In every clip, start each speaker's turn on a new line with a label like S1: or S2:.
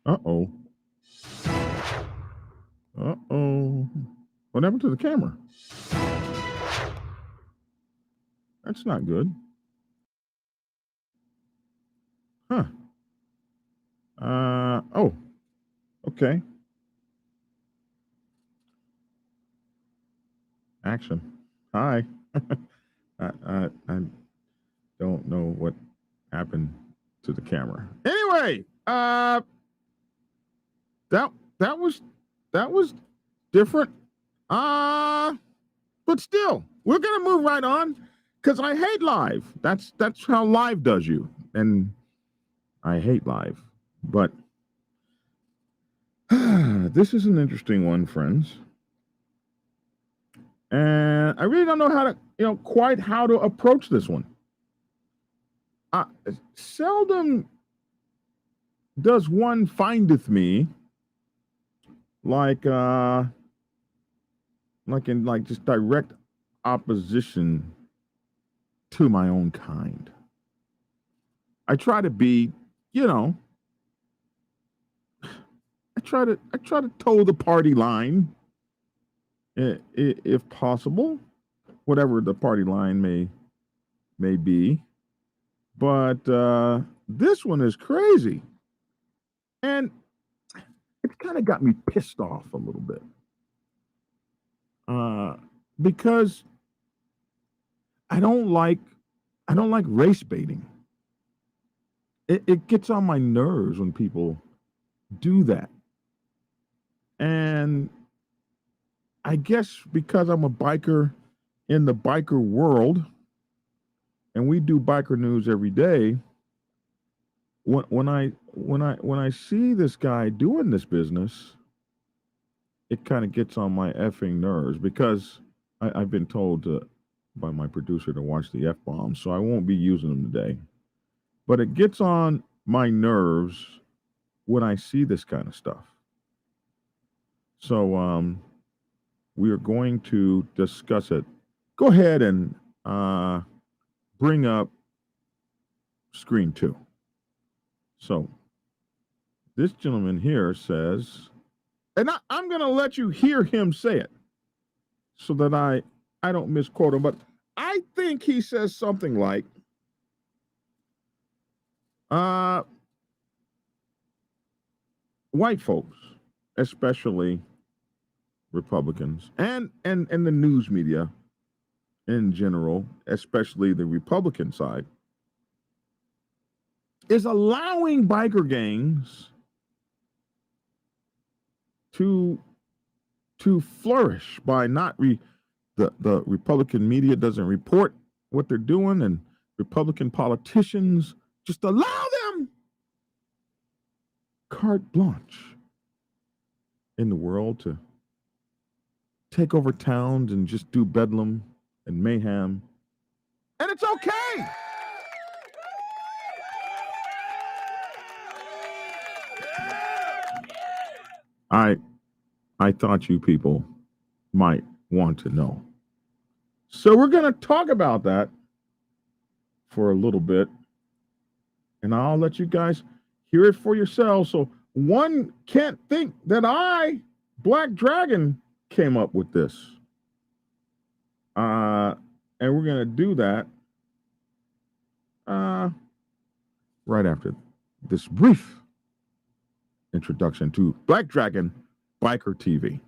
S1: Uh-oh. Uh-oh. What happened to the camera? That's not good. Huh. Oh, okay. Action. Hi. I don't know what happened to the camera. Anyway, that that was that was different. But still, we're gonna move right on because I hate live. That's how live does you, and I hate live. But this is an interesting one, friends. And I really don't know how to, quite how to approach this one. Seldom does one findeth me like in just direct opposition to my own kind. I try to be, I try to toe the party line, if possible, whatever the party line may be. But this one is crazy, and it's kind of got me pissed off a little bit, because I don't like race baiting. It gets on my nerves when people do that, and I guess because I'm a biker in the biker world, and we do biker news every day. When I see this guy doing this business, it kind of gets on my effing nerves because I've been told by my producer to watch the F-bombs, so I won't be using them today. But it gets on my nerves when I see this kind of stuff. So we are going to discuss it. Go ahead and bring up screen 2. So this gentleman here says, and I'm going to let you hear him say it so that I don't misquote him, but I think he says something like, white folks, especially Republicans and the news media in general, especially the Republican side, is allowing biker gangs to flourish by not the Republican media doesn't report what they're doing, and Republican politicians just allow them carte blanche in the world to take over towns and just do bedlam and mayhem. And it's okay. I thought you people might want to know. So we're going to talk about that for a little bit, and I'll let you guys hear it for yourselves. So one can't think that Black Dragon, came up with this. And we're going to do that right after this brief introduction to Black Dragon Biker TV.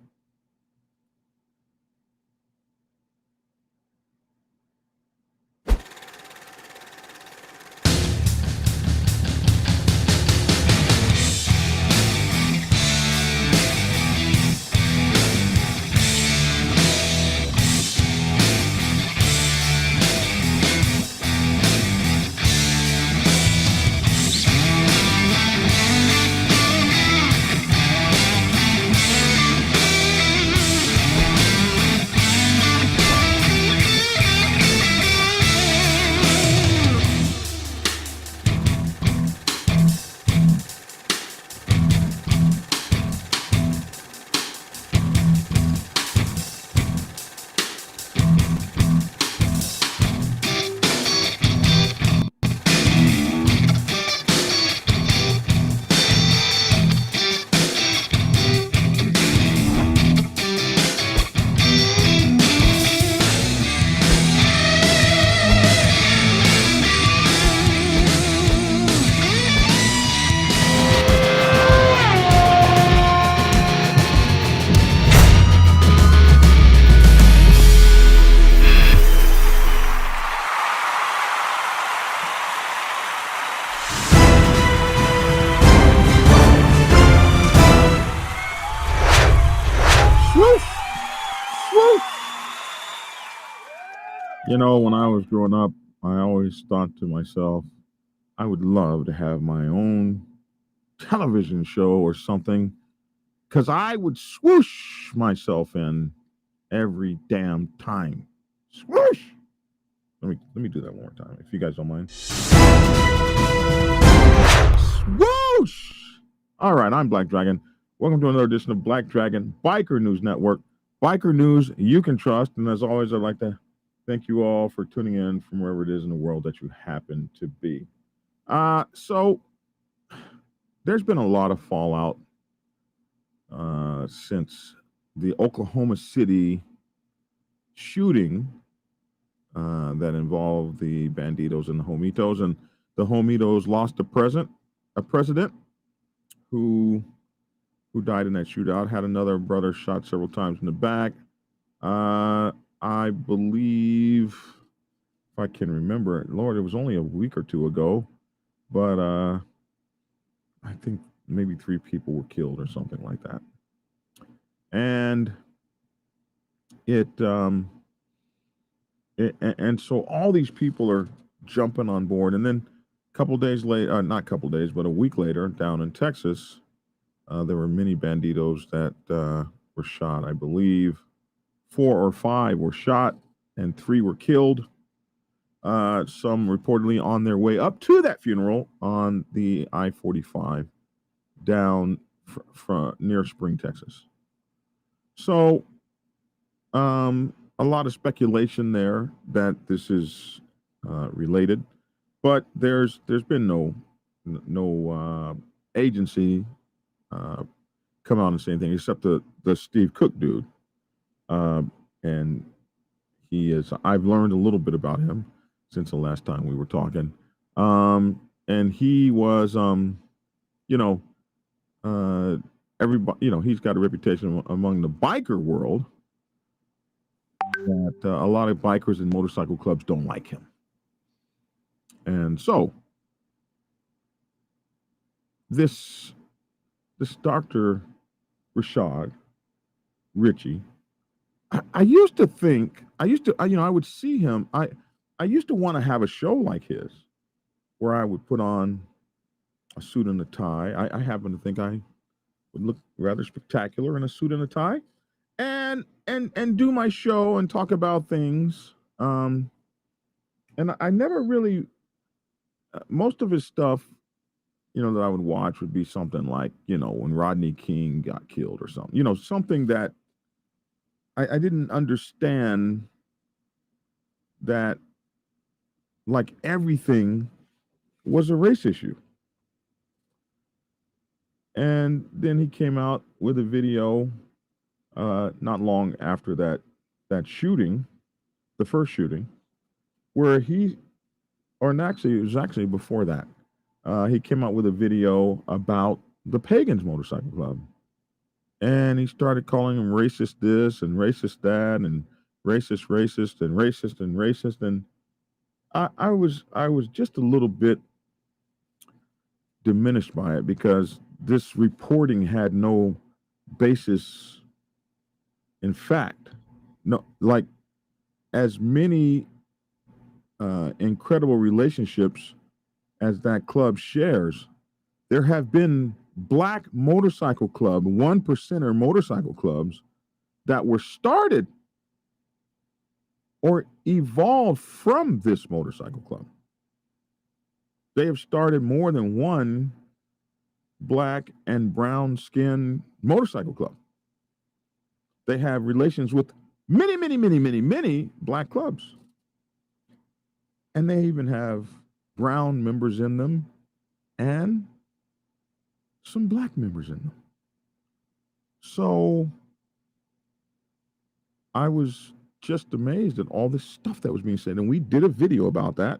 S1: You know, when I was growing up, I always thought to myself, I would love to have my own television show or something because I would swoosh myself in every damn time. Swoosh! Let me do that one more time, if you guys don't mind. Swoosh! All right, I'm Black Dragon. Welcome to another edition of Black Dragon Biker News Network. Biker news you can trust. And as always, I'd like to thank you all for tuning in from wherever it is in the world that you happen to be. So there's been a lot of fallout since the Oklahoma City shooting that involved the Bandidos and the Homietos, and the Homietos lost a president who died in that shootout. Had another brother shot several times in the back. I believe, if I can remember, Lord, it was only a week or two ago, but I think maybe 3 people were killed or something like that. And and so all these people are jumping on board. And then a couple days later, not a couple days, but a week later, down in Texas, there were many Bandidos that were shot. I believe 4 or 5 were shot and 3 were killed. Some reportedly on their way up to that funeral on the I-45 down from near Spring, Texas. So, a lot of speculation there that this is related, but there's been no agency come out and say anything except the Steve Cook dude, and he is. I've learned a little bit about him since the last time we were talking, and he was, everybody, he's got a reputation among the biker world that a lot of bikers and motorcycle clubs don't like him. And so this Dr. Rashad, Richey, I used to think, I would see him. I used to want to have a show like his where I would put on a suit and a tie. I happen to think I would look rather spectacular in a suit and a tie, and do my show and talk about things. And I never really, most of his stuff, that I would watch would be something like, when Rodney King got killed or something, something that I didn't understand, that like everything was a race issue. And then he came out with a video not long after that shooting, the first shooting, where it was actually before that. He came out with a video about the Pagans Motorcycle Club. And he started calling them racist this and racist that and racist and racist and racist. And I was just a little bit diminished by it because this reporting had no basis in fact. No, like, as many incredible relationships as that club shares, there have been black motorcycle club, 1%er motorcycle clubs that were started or evolved from this motorcycle club. They have started more than one black and brown skin motorcycle club. They have relations with many, many, many, many, many black clubs. And they even have brown members in them and some black members in them. So I was just amazed at all this stuff that was being said. And we did a video about that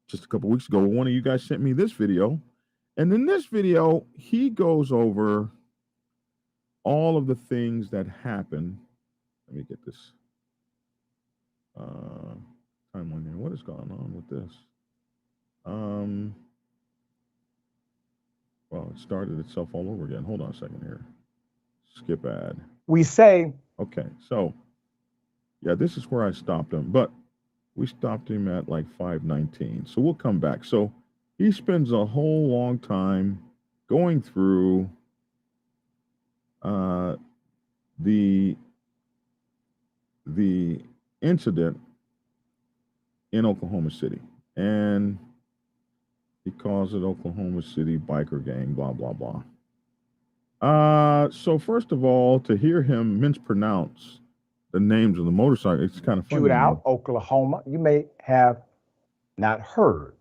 S1: just a couple weeks ago. One of you guys sent me this video. And in this video, he goes over all of the things that happen. Let me get this timeline here. What is going on with this? Well, it started itself all over again. Hold on a second here. Skip ad.
S2: We say.
S1: Okay, so yeah, this is where I stopped him. But We stopped him at like 519. So we'll come back. So he spends a whole long time going through uh, the the incident in Oklahoma City, and he calls it Oklahoma City biker gang, blah blah blah. So first of all, to hear him mispronounce the names of the motorcycle, it's kind of funny to me.
S2: Shootout, Oklahoma. You may have not heard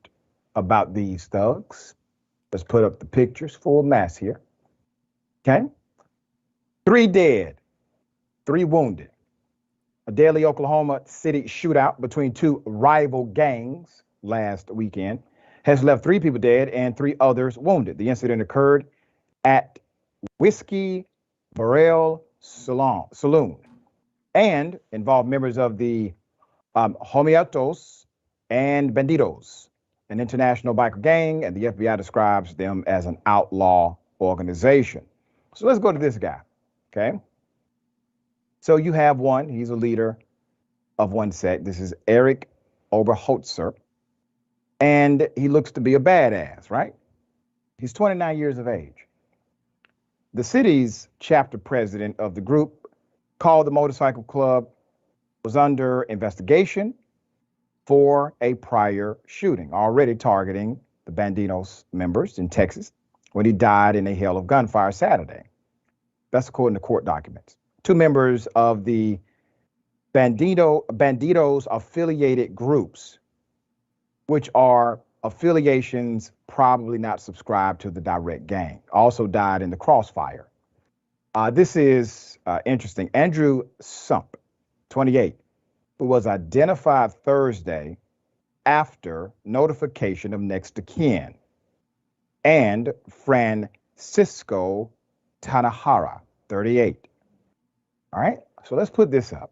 S2: about these thugs. Let's put up the pictures, full mass here. Okay. 3 dead, 3 wounded. A deadly Oklahoma City shootout between 2 rival gangs last weekend has left 3 people dead and 3 others wounded. The incident occurred at Whiskey Barrel Saloon and involved members of the Homietos and Bandidos, an international biker gang, and the FBI describes them as an outlaw organization. So let's go to this guy, okay? So you have one, he's a leader of one sect. This is Eric Oberholzer, and he looks to be a badass, right? He's 29 years of age. The city's chapter president of the group called the motorcycle club was under investigation for a prior shooting, already targeting the Bandidos members in Texas when he died in a hail of gunfire Saturday. That's according to court documents. 2 members of the Bandidos affiliated groups, which are affiliations probably not subscribed to the direct gang, also died in the crossfire. This is interesting. Andrew Sump, 28, who was identified Thursday after notification of next of kin, and Francisco Tanahara, 38. All right, so let's put this up.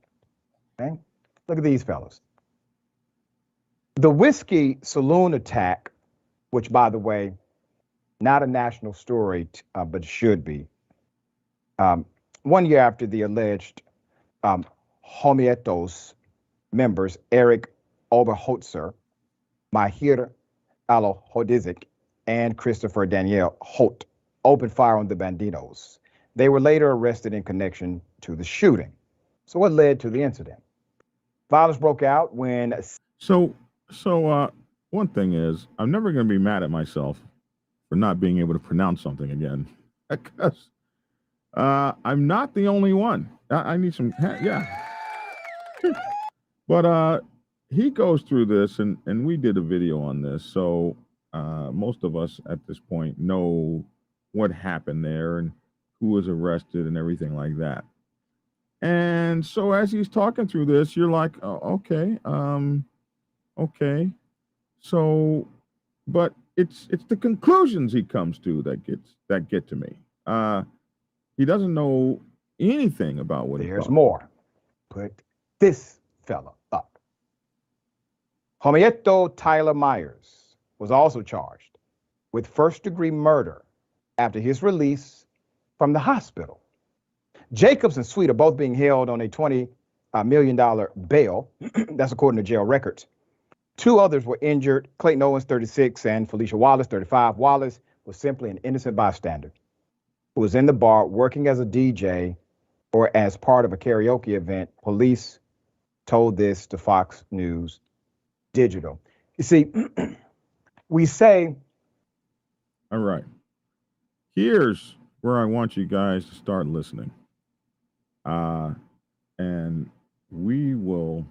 S2: Okay, look at these fellas. The Whiskey Saloon attack, which, by the way, not a national story, but should be. 1 year after the alleged Homietos members, Eric Oberholzer, Mahir Alhodizik, and Christopher Daniel Holt, opened fire on the Bandidos. They were later arrested in connection to the shooting. So what led to the incident? Violence broke out when...
S1: So one thing is, I'm never going to be mad at myself for not being able to pronounce something again, because I'm not the only one. I need some, yeah. But he goes through this, and we did a video on this, so most of us at this point know what happened there and who was arrested and everything like that. And so as he's talking through this, you're like, oh, okay, okay. So, but it's the conclusions he comes to that get to me. He doesn't know anything about what.
S2: There's more. Put this fella up. Homieto Tyler Myers was also charged with first-degree murder after his release from the hospital. Jacobs and Sweet are both being held on a $20 million bail. That's according to jail records. 2 others were injured, Clayton Owens, 36, and Felicia Wallace, 35. Wallace was simply an innocent bystander who was in the bar working as a DJ or as part of a karaoke event. Police told this to Fox News Digital. You see, we say...
S1: All right. Here's where I want you guys to start listening. And we will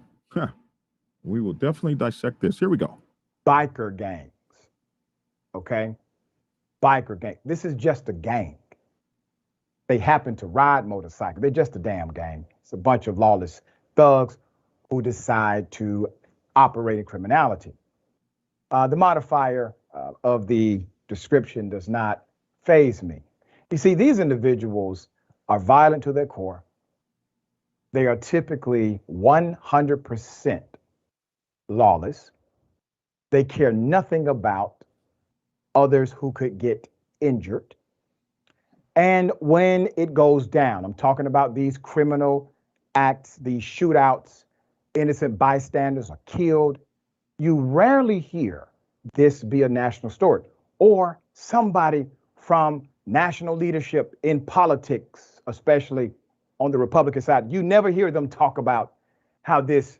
S1: definitely dissect this. Here we go.
S2: Biker gangs. Okay? Biker gang. This is just a gang. They happen to ride motorcycles. They're just a damn gang. It's a bunch of lawless thugs who decide to operate in criminality. The modifier of the description does not faze me. You see, these individuals are violent to their core. They are typically 100% lawless. They care nothing about others who could get injured. And when it goes down, I'm talking about these criminal acts, these shootouts, innocent bystanders are killed. You rarely hear this be a national story or somebody from national leadership in politics, especially on the Republican side. You never hear them talk about how this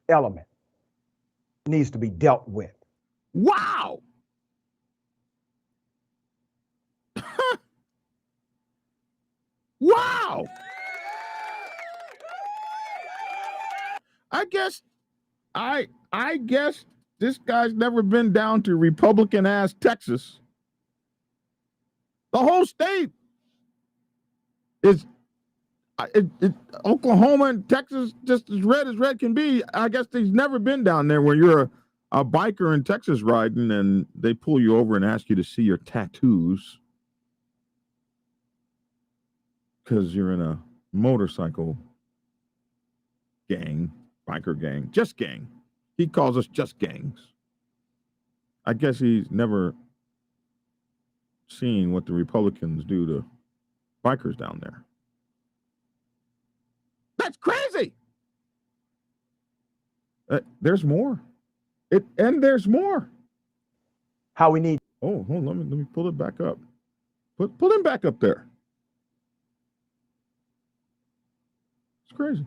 S2: element needs to be dealt with.
S1: Wow. Wow. I guess this guy's never been down to Republican ass Texas. The whole state is Oklahoma and Texas just as red can be. I guess he's never been down there where you're a biker in Texas riding and they pull you over and ask you to see your tattoos because you're in a motorcycle gang, biker gang, just gang. He calls us just gangs. I guess he's never seen what the Republicans do to bikers down there. That's crazy. There's more. There's more.
S2: How we need.
S1: Oh, hold on, let me pull it back up. Pull him back up there. It's crazy.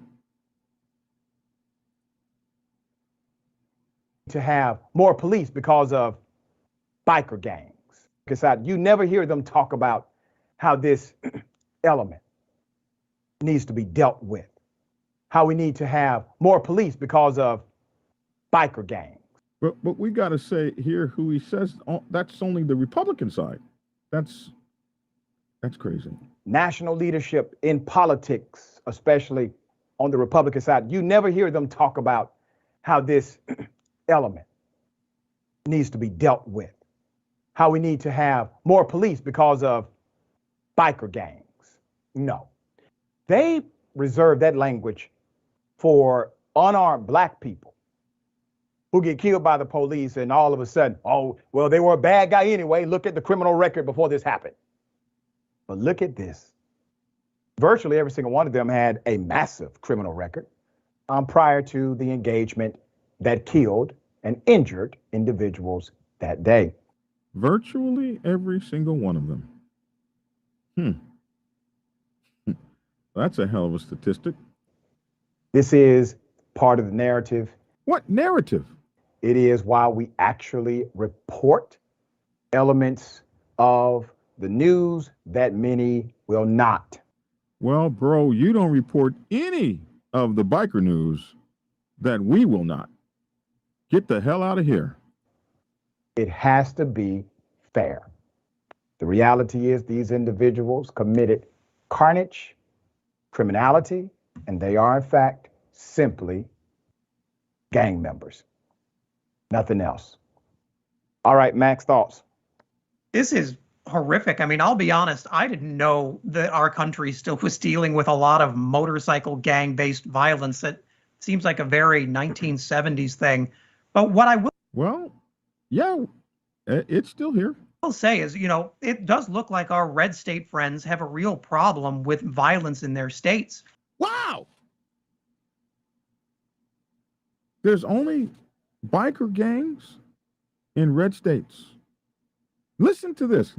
S2: To have more police because of biker gangs. Because you never hear them talk about how this element needs to be dealt with. How we need to have more police because of biker gangs.
S1: But we got to say here who he says that's only the Republican side. That's crazy.
S2: National leadership in politics, especially on the Republican side, you never hear them talk about how this element needs to be dealt with. How we need to have more police because of biker gangs. No. They reserve that language for unarmed black people who get killed by the police and all of a sudden, oh, well, they were a bad guy anyway. Look at the criminal record before this happened. But look at this. Virtually every single one of them had a massive criminal record prior to the engagement that killed and injured individuals that day.
S1: Virtually every single one of them. That's a hell of a statistic.
S2: This is part of the narrative.
S1: What narrative?
S2: It is why we actually report elements of the news that many will not.
S1: Well, bro, you don't report any of the biker news that we will not. Get the hell out of here.
S2: It has to be fair. The reality is these individuals committed carnage, criminality, and they are in fact simply gang members. Nothing else. All right, Max, thoughts?
S3: This is horrific. I mean, I'll be honest, I didn't know that our country still was dealing with a lot of motorcycle gang-based violence. That seems like a very 1970s thing. But what I will
S1: it's still here.
S3: say is, it does look like our red state friends have a real problem with violence in their states.
S1: Wow. There's only biker gangs in red states. Listen to this.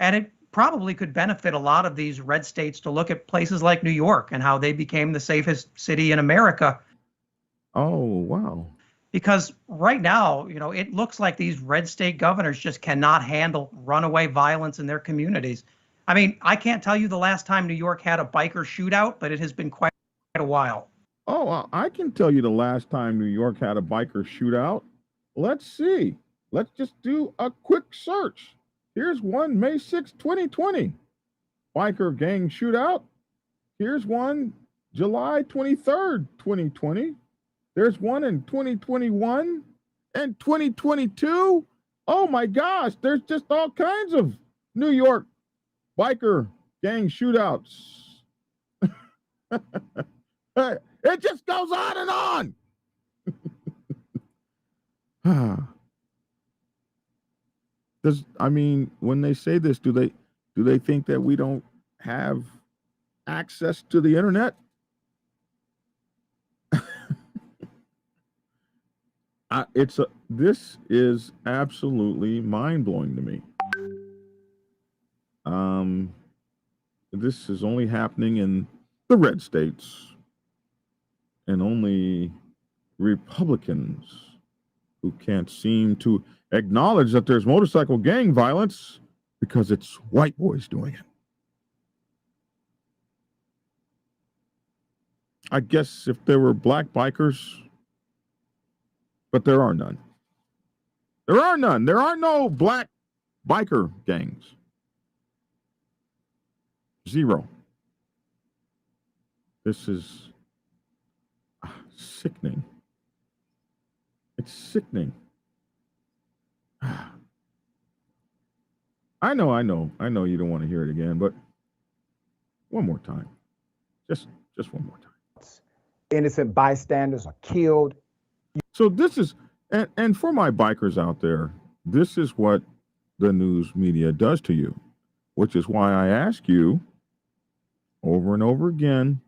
S3: And it probably could benefit a lot of these red states to look at places like New York and how they became the safest city in America.
S1: Oh, wow.
S3: Because right now, it looks like these red state governors just cannot handle runaway violence in their communities. I mean, I can't tell you the last time New York had a biker shootout, but it has been quite a while.
S1: Oh, I can tell you the last time New York had a biker shootout. Let's see. Let's just do a quick search. Here's one, May 6, 2020. Biker gang shootout. Here's one, July 23rd, 2020. There's one in 2021 and 2022. Oh my gosh, there's just all kinds of New York biker gang shootouts. It just goes on and on. When they say this, do they think that we don't have access to the internet? This is absolutely mind blowing to me. This is only happening in the red states, and only Republicans who can't seem to acknowledge that there's motorcycle gang violence because it's white boys doing it. I guess if there were black bikers, but there are none. There are none. There are no black biker gangs. Zero. This is sickening. It's sickening. I know you don't want to hear it again, but one more time. Just one more time.
S2: Innocent bystanders are killed.
S1: So this is, and for my bikers out there, this is what the news media does to you, which is why I ask you over and over again,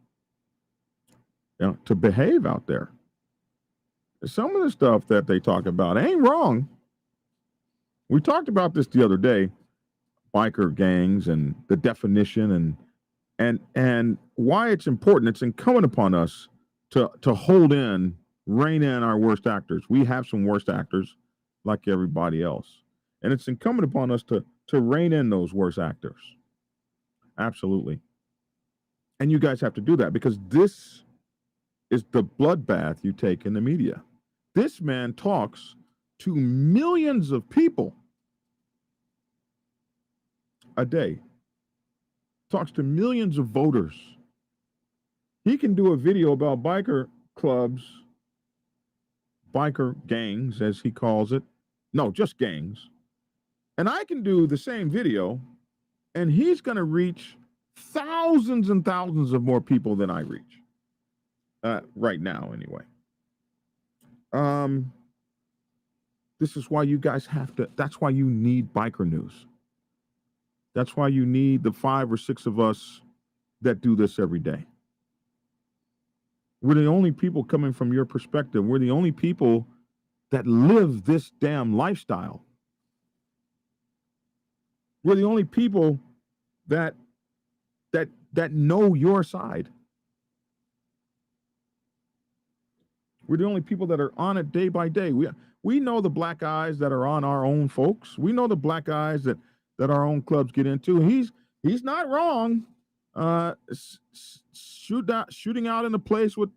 S1: to behave out there. Some of the stuff that they talk about ain't wrong. We talked about this the other day, biker gangs and the definition and why it's important. It's incumbent upon us to rein in our worst actors. We have some worst actors like everybody else. And it's incumbent upon us to rein in those worst actors. Absolutely. And you guys have to do that because this is the bloodbath you take in the media. This man talks to millions of people a day, talks to millions of voters. He can do a video about biker clubs, biker gangs, as he calls it. No, just gangs. And I can do the same video, and he's going to reach thousands and thousands of more people than I reach. Right now, anyway. This is why you guys have to, that's why you need biker news. That's why you need the 5 or 6 of us that do this every day. We're the only people coming from your perspective. We're the only people that live this damn lifestyle. We're the only people that know your side. We're the only people that are on it day by day. We know the black eyes that are on our own folks. We know the black eyes that our own clubs get into. He's not wrong. Shooting out in a place with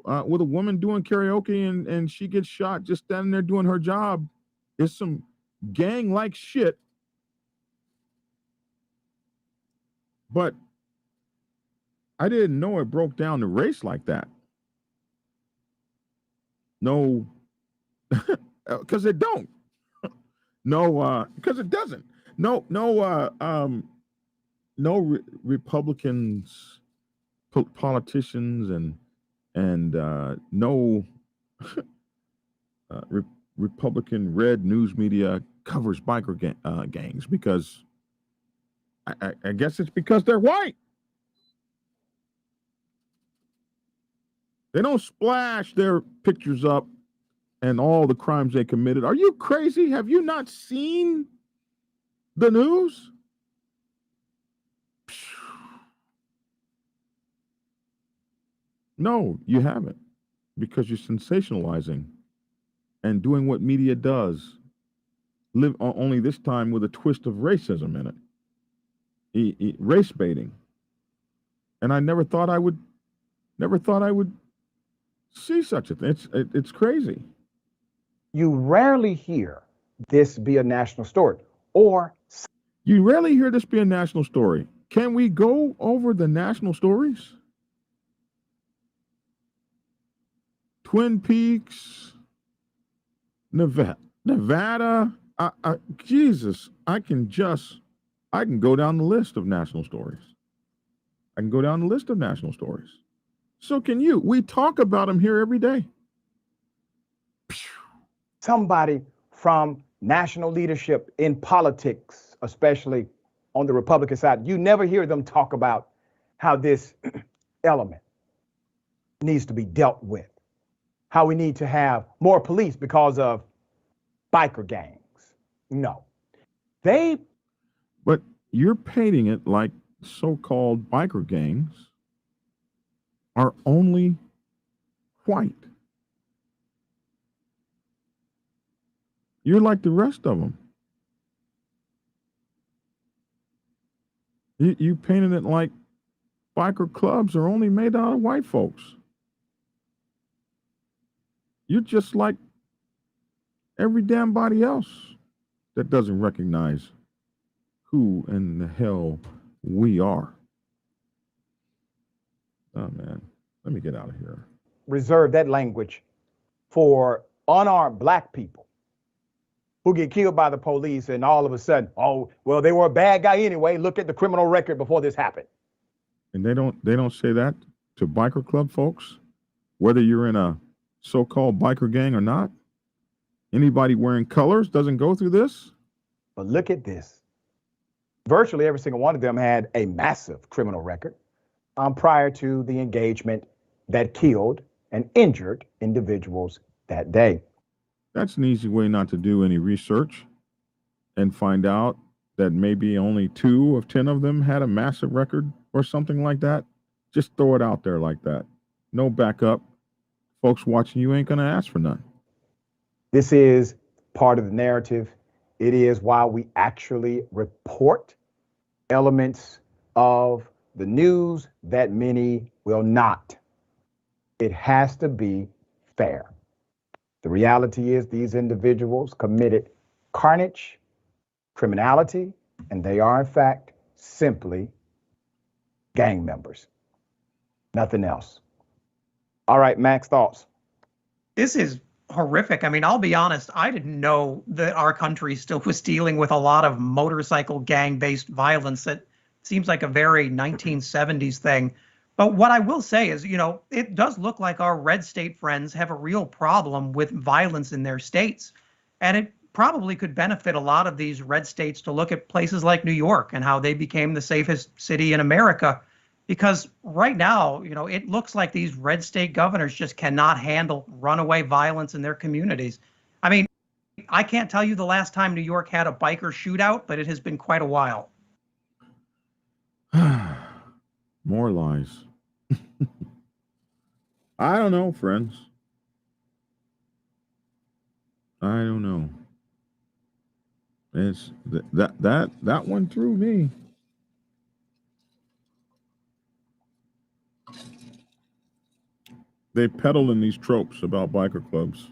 S1: a woman doing karaoke and she gets shot just standing there doing her job is some gang-like shit. But I didn't know it broke down to race like that. No, because it don't. No, because it doesn't. No Republicans, politicians, and no Republican red news media covers biker gangs because I guess it's because they're white. They don't splash their pictures up and all the crimes they committed. Are you crazy? Have you not seen the news? No, you haven't, because you're sensationalizing and doing what media does. Live only this time with a twist of racism in it. Race baiting. And I never thought I would see such a thing. It's crazy.
S2: You rarely hear this be a national story, or
S1: you rarely hear this be a national story. Can we go over the national stories? Twin Peaks, Nevada. Jesus, I can go down the list of national stories. So can you. We talk about them here every day.
S2: somebody from national leadership in politics, especially on the Republican side, you never hear them talk about how this element needs to be dealt with. how we need to have more police because of biker gangs. No.
S1: But you're painting it like so-called biker gangs are only white. You're like the rest of them. You painted it like biker clubs are only made out of white folks. You're just like every damn body else that doesn't recognize who in the hell we are. Oh, man. Let me get out of here.
S2: Reserve that language for unarmed black people who get killed by the police and all of a sudden, oh, well, they were a bad guy anyway. Look at the criminal record before this happened.
S1: And they don't say that to biker club folks, whether you're in a so-called biker gang or not. Anybody wearing colors doesn't go through this.
S2: But look at this. Virtually every single one of them had a massive criminal record prior to the engagement that killed and injured individuals that day.
S1: That's an easy way not to do any research and find out that maybe only 2 of 10 of them had a massive record or something like that. Just throw it out there like that. No backup. Folks watching you ain't going to ask for none.
S2: This is part of the narrative. It is why we actually report elements of the news that many will not. It has to be fair. The reality is these individuals committed carnage, criminality, and they are in fact simply gang members. Nothing else. All right, Max, thoughts?
S3: This is horrific. I mean, I'll be honest, I didn't know that our country still was dealing with a lot of motorcycle gang-based violence. That seems like a very 1970s thing. But what I will say is, it does look like our red state friends have a real problem with violence in their states. And it probably could benefit a lot of these red states to look at places like New York and how they became the safest city in America. Because right now, it looks like these red state governors just cannot handle runaway violence in their communities. I mean, I can't tell you the last time New York had a biker shootout, but it has been quite a while.
S1: More lies. I don't know, friends. I don't know. It's that one threw me. They peddle in these tropes about biker clubs.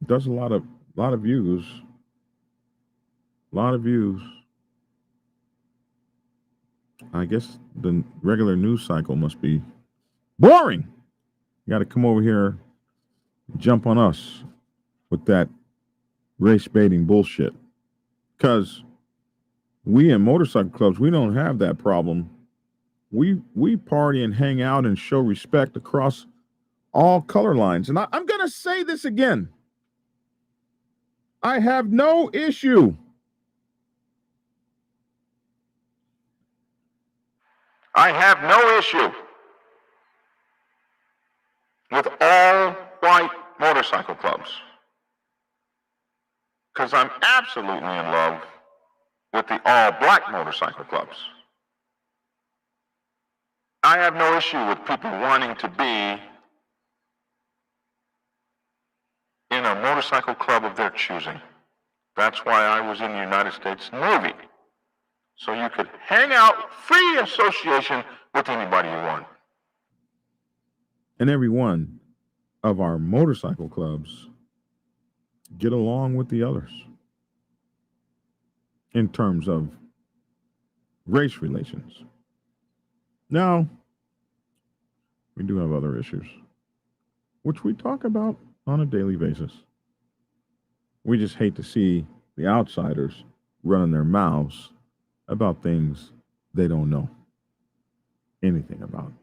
S1: Does a lot of views. A lot of views. I guess the regular news cycle must be boring. You got to come over here, jump on us with that race baiting bullshit. Because we in motorcycle clubs, we don't have that problem. We party and hang out and show respect across all color lines. And I'm going to say this again. I have no issue. I have no issue with all white motorcycle clubs. Because I'm absolutely in love with the all black motorcycle clubs. I have no issue with people wanting to be in a motorcycle club of their choosing. That's why I was in the United States Navy. So you could hang out, free association with anybody you want. And every one of our motorcycle clubs get along with the others in terms of race relations. Now, we do have other issues, which we talk about on a daily basis. We just hate to see the outsiders running their mouths about things they don't know anything about.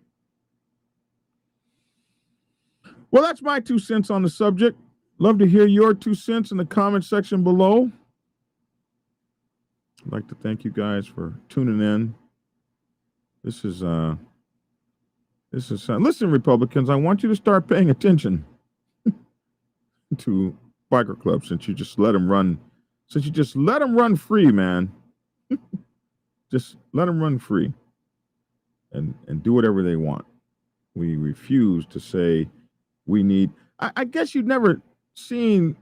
S1: Well, that's my 2 cents on the subject. Love to hear your 2 cents in the comment section below. I'd like to thank you guys for tuning in. This is listen, Republicans, I want you to start paying attention to biker clubs since you just let them run. Since you just let them run free, man. Just let them run free and do whatever they want. We refuse to say we need. I guess you've never seen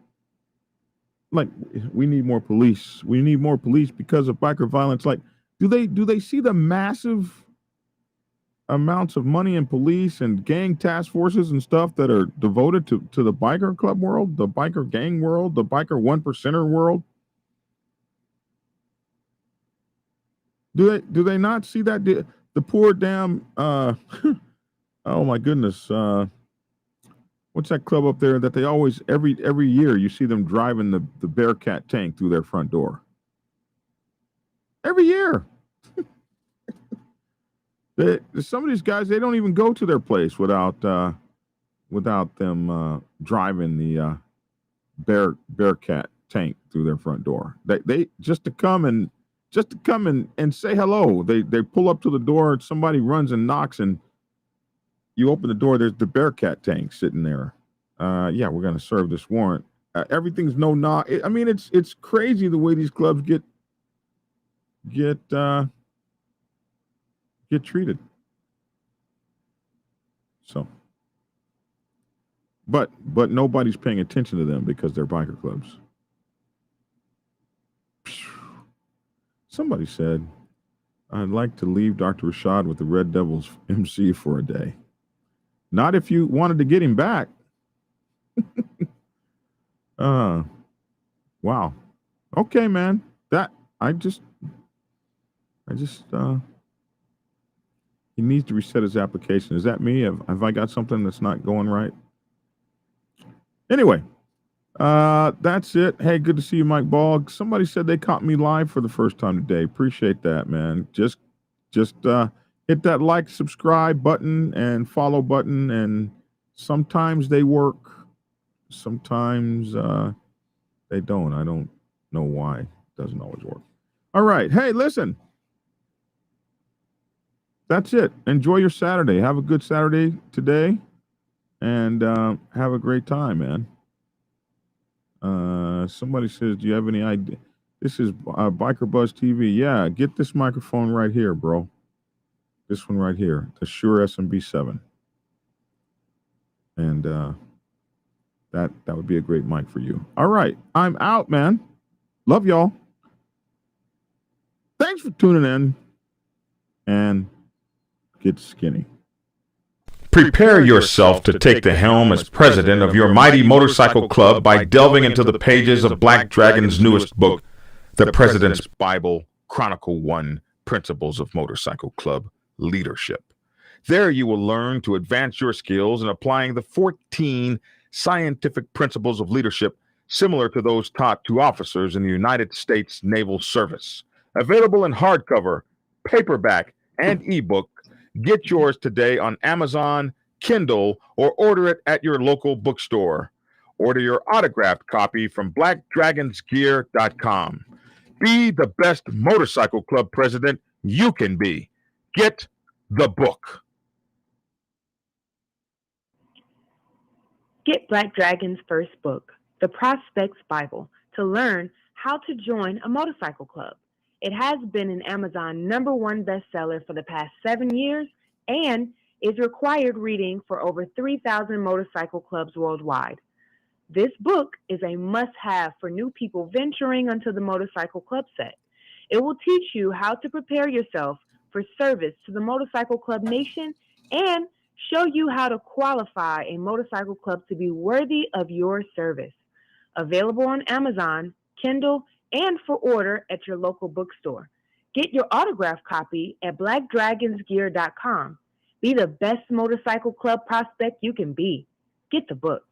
S1: like we need more police. We need more police because of biker violence. Like, do they see the massive amounts of money in police and gang task forces and stuff that are devoted to the biker club world, the biker gang world, the biker 1%er world? Do they not see that? The poor damn oh my goodness, what's that club up there that they always every year you see them driving the Bearcat tank through their front door? Every year. Some of these guys, they don't even go to their place without them driving the Bearcat tank through their front door. They just to come and say hello. They pull up to the door. Somebody runs and knocks, and you open the door. There's the Bearcat tank sitting there. Yeah, we're gonna serve this warrant. Everything's no knock. I mean, it's crazy the way these clubs get treated. So, but nobody's paying attention to them because they're biker clubs. Somebody said, I'd like to leave Dr. Rashad with the Red Devils MC for a day. Not if you wanted to get him back. Wow. Okay, man. I just he needs to reset his application. Is that me? Have I got something that's not going right? Anyway, that's it. Hey, good to see you, Mike Ball. Somebody said they caught me live for the first time today. Appreciate that, man. Just hit that like, subscribe button and follow button. And sometimes they work. Sometimes they don't. I don't know why. It doesn't always work. All right. Hey, listen. That's it. Enjoy your Saturday. Have a good Saturday today. And have a great time, man. Somebody says, do you have any idea? This is Biker Buzz TV. Yeah, get this microphone right here, bro. This one right here, the Shure SMB7. And that would be a great mic for you. All right, I'm out, man. Love y'all. Thanks for tuning in. And get skinny.
S4: Prepare yourself to take the helm as president of your mighty motorcycle club by delving into the pages of Black Dragon's newest book, The President's Bible, Chronicle 1, Principles of Motorcycle Club Leadership. There you will learn to advance your skills in applying the 14 scientific principles of leadership similar to those taught to officers in the United States Naval Service. Available in hardcover, paperback, and ebook. Get yours today on Amazon, Kindle, or order it at your local bookstore. Order your autographed copy from blackdragonsgear.com. Be the best motorcycle club president you can be. Get the book.
S5: Get Black Dragon's first book, The Prospect's Bible, to learn how to join a motorcycle club. It has been an Amazon #1 bestseller for the past 7 years and is required reading for over 3,000 motorcycle clubs worldwide. This book is a must-have for new people venturing onto the motorcycle club set. It will teach you how to prepare yourself for service to the motorcycle club nation and show you how to qualify a motorcycle club to be worthy of your service. Available on Amazon, Kindle, and for order at your local bookstore. Get your autographed copy at blackdragonsgear.com. Be the best motorcycle club prospect you can be. Get the book.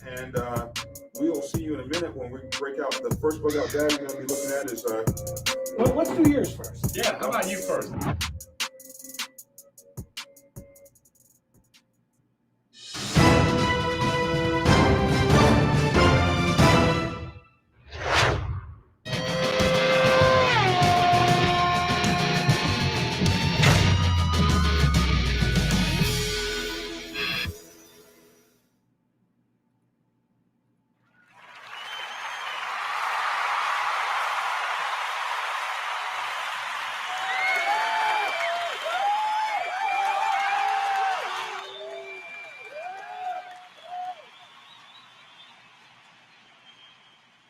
S1: And we'll see you in a minute when we break out the first bug out data we're going to be looking at is
S6: Let's do yours first.
S7: Yeah, how about you first?